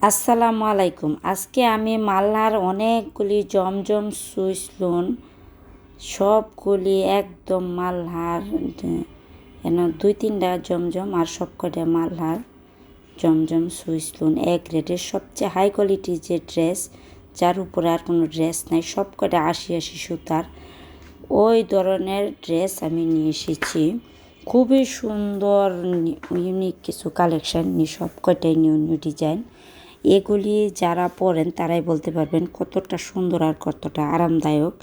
আসসালামু আলাইকুম। আজকে আমি মাল্লার অনেকগুলি জমজম সুইচ লোন সবগুলি একদম মাল্লার দুই তিনটা জমজম আর সবকটা মাল্লার জমজম সুইচ লোন এক গ্রেডের সবচেয়ে হাই কোয়ালিটির যে ড্রেস, যার উপরে আর কোনো ড্রেস নাই, সবকটা ৮০ সুতার ওই ধরনের ড্রেস আমি নিয়ে এসেছি। খুবই সুন্দর ইউনিক কিছু কালেকশান, সবকটাই নিউ নিউ ডিজাইন। এগুলি যারা পরেন তারাই বলতে পারবেন কতটা সুন্দর আর কতটা আরামদায়ক।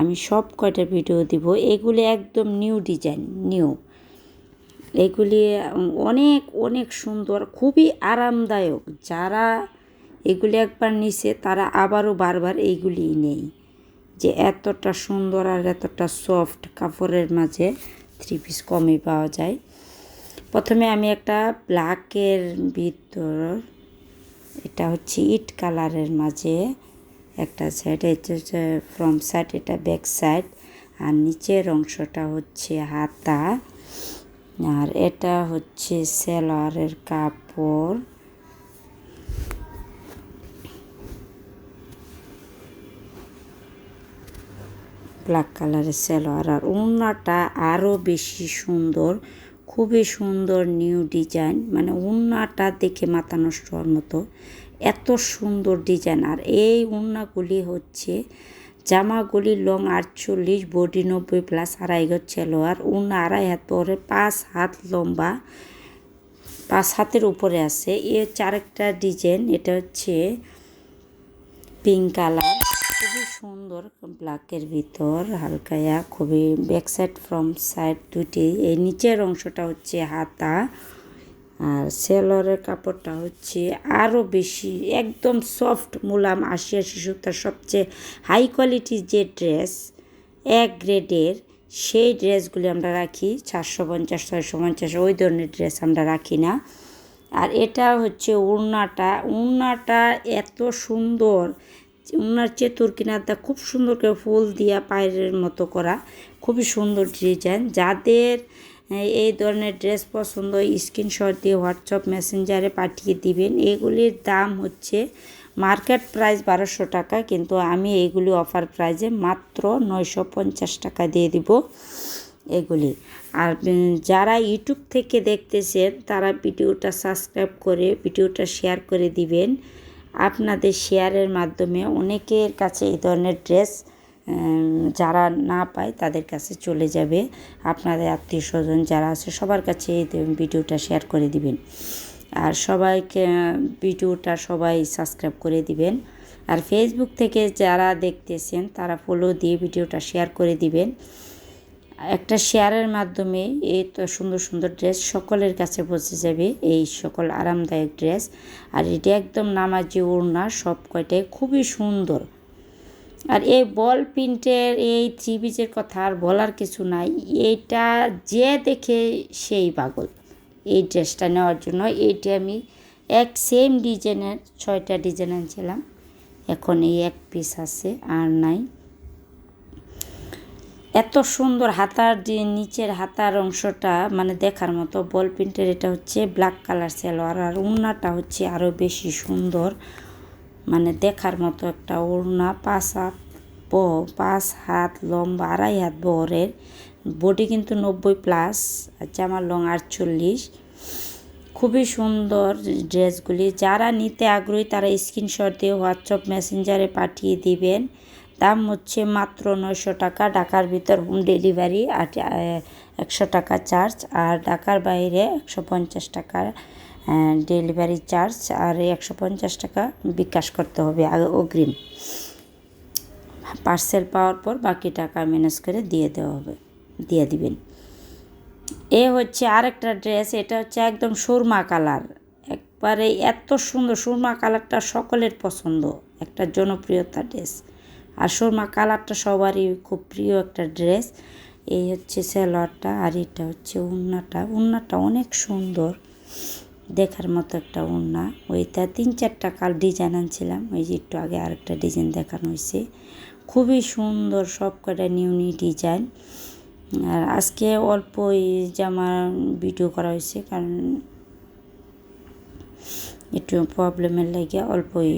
আমি সব কয়টা ভিডিও দিব। এগুলি একদম নিউ ডিজাইন, নিউ। এগুলি অনেক অনেক সুন্দর, খুবই আরামদায়ক। যারা এগুলি একবার নিছে তারা আবারও বারবার এইগুলিই নেই, যে এতটা সুন্দর আর এতটা সফট কাপড়ের মাঝে থ্রি পিস কমই পাওয়া যায়। প্রথমে আমি একটা ব্ল্যাকের ভিতর, এটা হচ্ছে ইট কালারের মাঝে একটা সাইড, এটা হচ্ছে ফ্রন্ট সাইড, এটা ব্যাক সাইড, আর নিচের অংশটা হচ্ছে হাতা, আর এটা হচ্ছে সেলোয়ারের কাপড়। ব্ল্যাক কালারের সেলোয়ার, আর ওড়নাটা আরও বেশি সুন্দর, খুবই সুন্দর নিউ ডিজাইন। মানে ওড়নাটা দেখে মাথা নষ্ট হওয়ার মতো, এত সুন্দর ডিজাইন। আর এই ওড়নাগুলি হচ্ছে জামাগুলি লং 48, বডি 90+, আড়াই গজ সেলোয়ার, ওড়না আড়াই হাত পরে, 5 হাত লম্বা, 5 হাতের উপরে আছে। এ হচ্ছে আরেকটা ডিজাইন, এটা হচ্ছে পিঙ্ক কালার, খুবই সুন্দর, ব্ল্যাকের ভিতর হালকায়া, খুবই ব্যাক সাইড ফ্রন্ট সাইড দুটি। এই নিচের অংশটা হচ্ছে হাতা, আর সেলোয়ারের কাপড়টা হচ্ছে আরও বেশি একদম সফট মুলাম ৮০ সুতার সবচেয়ে হাই কোয়ালিটির যে ড্রেস এক গ্রেডের, সেই ড্রেসগুলি আমরা রাখি 450, 650, ওই ধরনের ড্রেস আমরা রাখি না। আর এটা হচ্ছে ওড়নাটা এত সুন্দর, ওনার চেতুর কিনারটা খুব সুন্দর করে ফুল দিয়া পায়ের মতো করা, খুবই সুন্দর ডিজাইন। যাদের এই ধরনের ড্রেস পছন্দ, স্ক্রিনশট দিয়ে হোয়াটসঅ্যাপ মেসেঞ্জারে পাঠিয়ে দিবেন। এগুলির দাম হচ্ছে মার্কেট প্রাইস 1200 টাকা, কিন্তু আমি এইগুলি অফার প্রাইজে মাত্র 950 টাকা দিয়ে দিব এগুলি। আর যারা ইউটিউব থেকে দেখতেছেন তারা ভিডিওটা সাবস্ক্রাইব করে ভিডিওটা শেয়ার করে দিবেন। আপনাদের শেয়ারের মাধ্যমে অনেকের কাছে এই ধরনের ড্রেস যারা না পায় তাদের কাছে চলে যাবে। আপনাদের আত্মীয় স্বজন যারা আছে সবার কাছে এই ভিডিওটা শেয়ার করে দিবেন, আর সবাইকে ভিডিওটা সবাই সাবস্ক্রাইব করে দিবেন। আর ফেসবুক থেকে যারা দেখতেছেন তারা ফলো দিয়ে ভিডিওটা শেয়ার করে দিবেন। একটা শেয়ারের মাধ্যমে এই তো সুন্দর সুন্দর ড্রেস সকলের কাছে পৌঁছে যাবে, এই সকল আরামদায়ক ড্রেস। আর এটা একদম নামাজি ওড়না, সব কয়টাই খুবই সুন্দর। আর এই বল প্রিন্টের এই থ্রি পিসের কথা আর বলার কিছু নাই, এইটা যে দেখে সেই পাগল এই ড্রেসটা নেওয়ার জন্য। এইটা আমি এক সেম ডিজাইনের 6টা ডিজাইন আনছিলাম, এখন এই এক পিস আছে আর নাই। এত সুন্দর হাতার যে নিচের হাতার অংশটা মানে দেখার মতো বল প্রিন্টের। এটা হচ্ছে ব্ল্যাক কালার সেলোয়ার, আর ওড়নাটা হচ্ছে আরও বেশি সুন্দর, মানে দেখার মতো একটা ওড়না। 5 হাত লম্বা, আড়াই হাত বহরের, বডি কিন্তু 90+, আর জামার লং 48। খুবই সুন্দর ড্রেসগুলি। যারা নিতে আগ্রহী তারা স্ক্রিনশট দিয়ে হোয়াটসঅ্যাপ মেসেঞ্জারে পাঠিয়ে দিবেন। দাম হচ্ছে মাত্র 900 টাকা, ঢাকার ভিতর হোম ডেলিভারি আর 100 টাকা চার্জ, আর ঢাকার বাইরে 150 টাকা ডেলিভারি চার্জ, আর 150 টাকা বিকাশ করতে হবে অগ্রিম। পার্সেল পাওয়ার পর বাকি টাকা ম্যানেজ করে দিয়ে দিবেন। এ হচ্ছে আরেকটা ড্রেস, এটা হচ্ছে একদম সুরমা কালার, একবারে এত সুন্দর। সুরমা কালারটা সকলের পছন্দ, একটা জনপ্রিয়তা ড্রেস, আর সুরমা কালারটা সবারই খুব প্রিয় একটা ড্রেস। এই হচ্ছে সেলোয়ারটা, আর এটা হচ্ছে ওড়নাটা অনেক সুন্দর, দেখার মতো একটা ওড়না। ওইটা 3-4টা ডিজাইন আনছিলাম, ওই যে একটু আগে আরেকটা ডিজাইন দেখানো হয়েছে, খুবই সুন্দর, সব কটা নিউ ডিজাইন। আর আজকে অল্পই জামার ভিডিও করা হয়েছে, কারণ একটু প্রবলেমের লাগে অল্পই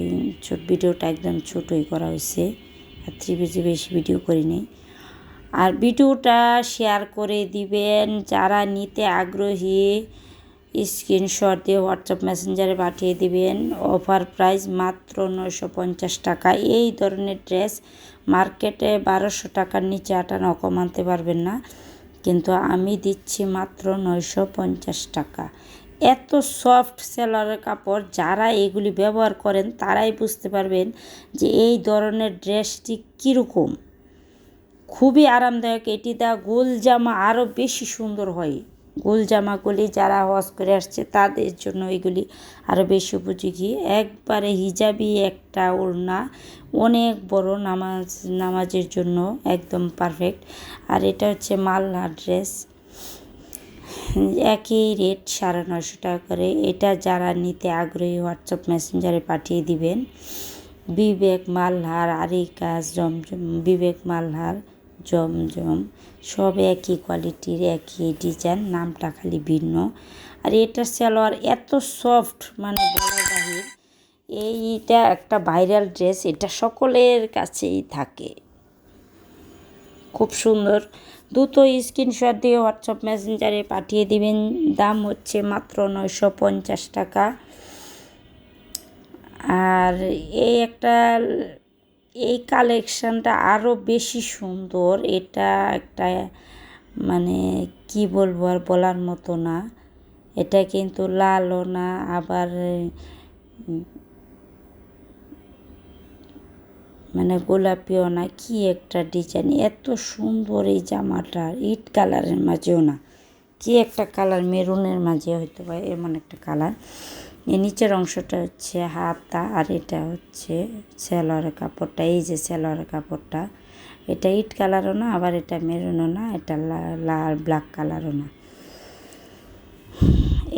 ভিডিওটা একদম ছোটোই করা হয়েছে, আর 3 বেশি ভিডিও করিনি। আর ভিডিওটা শেয়ার করে দিবেন, যারা নিতে আগ্রহী স্ক্রিনশট দিয়ে হোয়াটসঅ্যাপ মেসেঞ্জারে পাঠিয়ে দিবেন। অফার প্রাইস মাত্র 950 টাকা। এই ধরনের ড্রেস মার্কেটে 1200 টাকার নিচে আটানো কম আনতে পারবেন না, কিন্তু আমি দিচ্ছি মাত্র 950 টাকা। এত সফট সেলারের কাপড়, যারা এগুলি ব্যবহার করেন তারাই বুঝতে পারবেন যে এই ধরনের ড্রেসটি কীরকম। খুবই আরামদায়ক। এটি দা গোল জামা আরও বেশি সুন্দর হয়। গোল জামাগুলি যারা ওয়াশ করে আসছে তাদের জন্য এগুলি আরও বেশি উপযোগী। একবারে হিজাবি একটা ওড়না, অনেক বড়, নামাজের জন্য একদম পারফেক্ট। আর এটা হচ্ছে মালনা ড্রেস, একই রেট 950 টাকা করে। এটা যারা নিতে আগ্রহী হোয়াটসঅ্যাপ মেসেঞ্জারে পাঠিয়ে দিবেন। বিবেক মালহার, আরিকা, জমজম, বিবেক মালহার, জমজম সব একই কোয়ালিটির, একই ডিজাইন, নামটা খালি ভিন্ন। আর এটা সালোয়ার এত সফট, মানে বলার বাহির। এইটা একটা ভাইরাল ড্রেস, এটা সকলের কাছেই থাকে, খুব সুন্দর। দ্রুত স্ক্রিনশট দিয়ে হোয়াটসঅ্যাপ মেসেঞ্জারে পাঠিয়ে দিবেন। দাম হচ্ছে মাত্র 950 টাকা। আর এই কালেকশানটা আরও বেশি সুন্দর। এটা একটা মানে কি বলবো, আর বলার মতো না। এটা কিন্তু লালও না, আবার মানে গোলাপিও না, কি একটা ডিজাইন, এত সুন্দর এই জামাটা। ইট কালারের মাঝেও না, কি একটা কালার, মেরুনের মাঝে হয়তো বা এমন একটা কালার। এই নিচের অংশটা হচ্ছে হাতা, আর এটা হচ্ছে সেলোয়ারের কাপড়টা। এই যে সেলোয়ারের কাপড়টা, এটা ইট কালারও না, আবার এটা মেরুনও না, এটা লাল ব্ল্যাক কালারও না।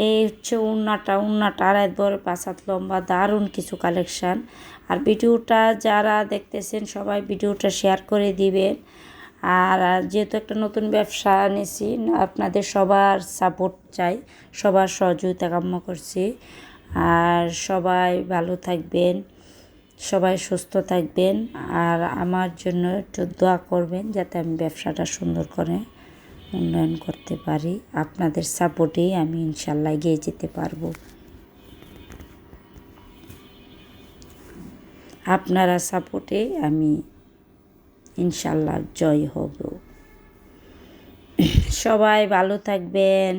এই হচ্ছে উন্নাটা 2.5 হাত লম্বা, দারুণ কিছু কালেকশান। আর ভিডিওটা যারা দেখতেছেন সবাই ভিডিওটা শেয়ার করে দিবেন। আর যেহেতু একটা নতুন ব্যবসা নিয়েছি, আপনাদের সবার সাপোর্ট চাই, সবার সহযোগিতা কাম্য করছি। আর সবাই ভালো থাকবেন, সবাই সুস্থ থাকবেন। আর আমার জন্য একটু দোয়া করবেন যাতে আমি ব্যবসাটা সুন্দর করে উন্নয়ন করতে পারি। আপনাদের সাপোর্টেই আমি ইনশাল্লাহ এগিয়ে যেতে পারবো। আপনারা সাপোর্টে আমি ইনশাল্লাহ জয় হব। সবাই ভালো থাকবেন।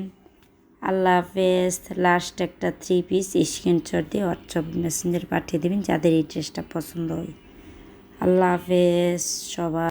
আল্লাহ হাফেজ। লাস্ট একটা 3 পিস স্ক্রিনশট দিয়ে হোয়াটসঅ্যাপ মেসেঞ্জার পাঠিয়ে দেবেন যাদের এই ড্রেসটা পছন্দ হয়। আল্লাহ হাফেজ সবাই।